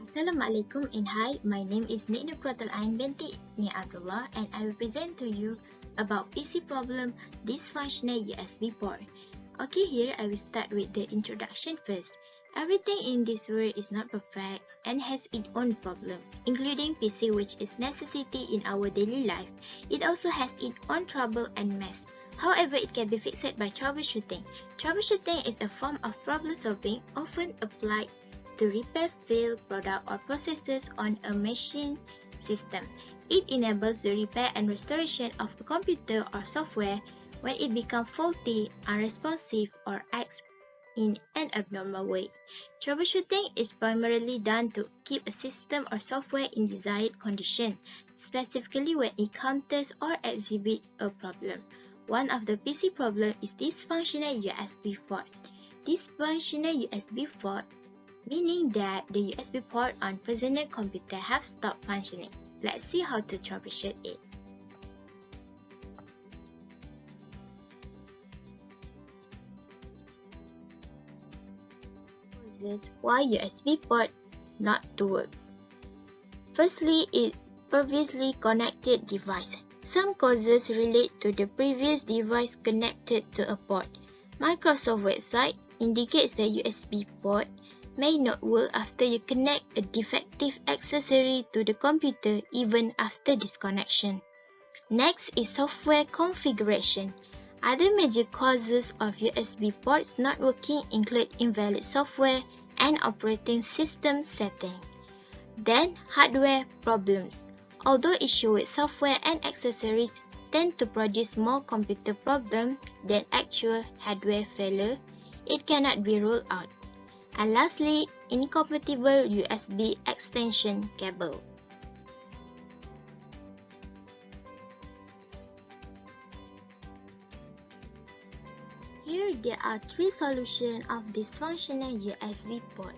Assalamualaikum and hi, my name is QURATUL BINTI ABDULLAH and I will present to you about PC problem dysfunctional USB port. Okay, here I will start with the introduction first. Everything in this world is not perfect and has its own problem, including PC, which is necessity in our daily life. It also has its own trouble and mess. However, it can be fixed by troubleshooting. Troubleshooting is a form of problem solving often applied to repair failed product or processes on a machine system. It enables the repair and restoration of a computer or software when it becomes faulty, unresponsive, or acts in an abnormal way. Troubleshooting is primarily done to keep a system or software in desired condition, specifically when it encounters or exhibits a problem. One of the PC problems is dysfunctional USB port. Dysfunctional USB port meaning that the USB port on personal computer have stopped functioning. Let's see how to troubleshoot it. Causes why USB port not to work. Firstly, it previously connected device. Some causes relate to the previous device connected to a port. Microsoft website indicates the USB port may not work after you connect a defective accessory to the computer even after disconnection. Next is software configuration. Other major causes of USB ports not working include invalid software and operating system setting. Then, hardware problems. Although issues with software and accessories tend to produce more computer problems than actual hardware failure, it cannot be ruled out. And lastly, incompatible USB extension cable. Here there are three solutions of dysfunctional USB port.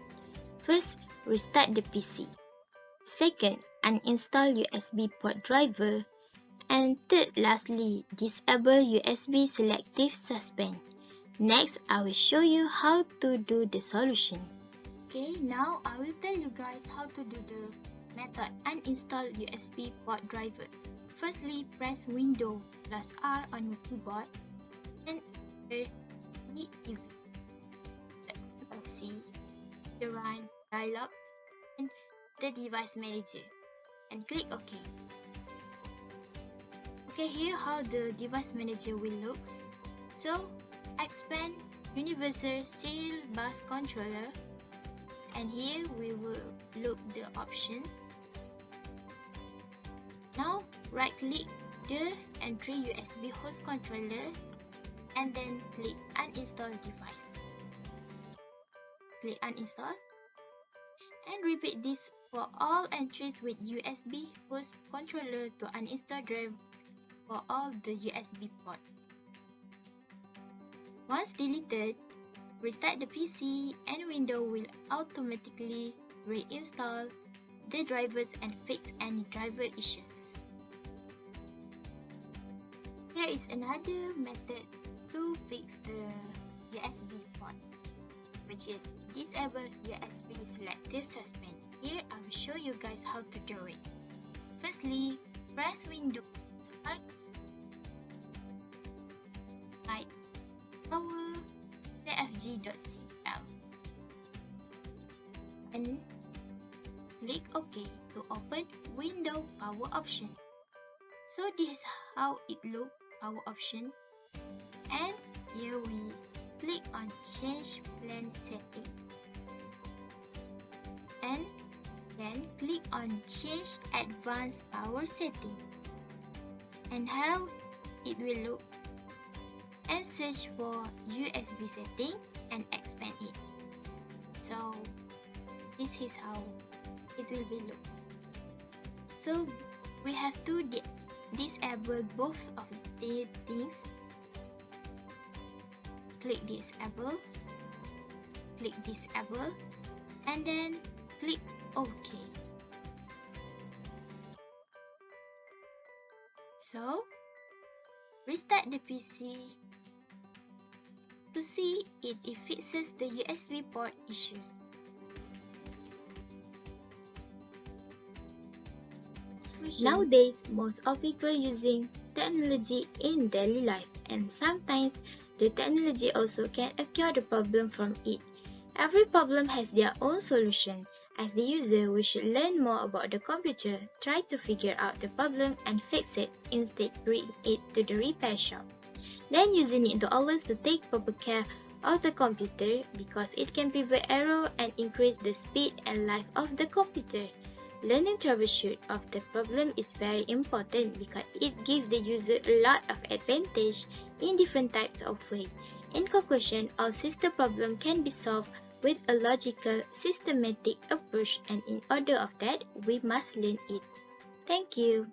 First, restart the PC. Second, uninstall USB port driver. And third, lastly, disable USB selective suspend. Next, I will show you how to do the solution. Okay, now I will tell you guys how to do the method uninstall USB port driver. Firstly, press Windows plus R on your keyboard and need to see the run dialog and the device manager and click OK. Okay, here how the device manager will look. So, expand Universal Serial Bus Controller, and here we will look the option. Now right click the entry USB host controller and then click uninstall device. Click uninstall and repeat this for all entries with USB host controller to uninstall drive for all the USB port. Once deleted, restart the PC and Windows will automatically reinstall the drivers and fix any driver issues. There is another method to fix the USB port, which is disable USB selective suspend. Here I will show you guys how to do it. Firstly, press Windows Start, type power cfg.cl and click OK to open Windows Power Option. So this is how it looks, Power Option, and here we click on Change Plan Setting and then click on Change Advanced Power Setting, and how it will look, and search for USB setting and expand it. So this is how it will be look. So we have to disable both of the things. Click disable, and then click OK. So restart the PC to see if it fixes the USB port issue. Nowadays, most of people using technology in daily life, and sometimes the technology also can occur the problem from it. Every problem has their own solution. As the user, we should learn more about the computer, try to figure out the problem and fix it instead bring it to the repair shop. Then user need to always to take proper care of the computer because it can prevent error and increase the speed and life of the computer. Learning troubleshoot of the problem is very important because it gives the user a lot of advantage in different types of ways. In conclusion, all system problem can be solved with a logical, systematic approach, and in order of that, we must learn it. Thank you.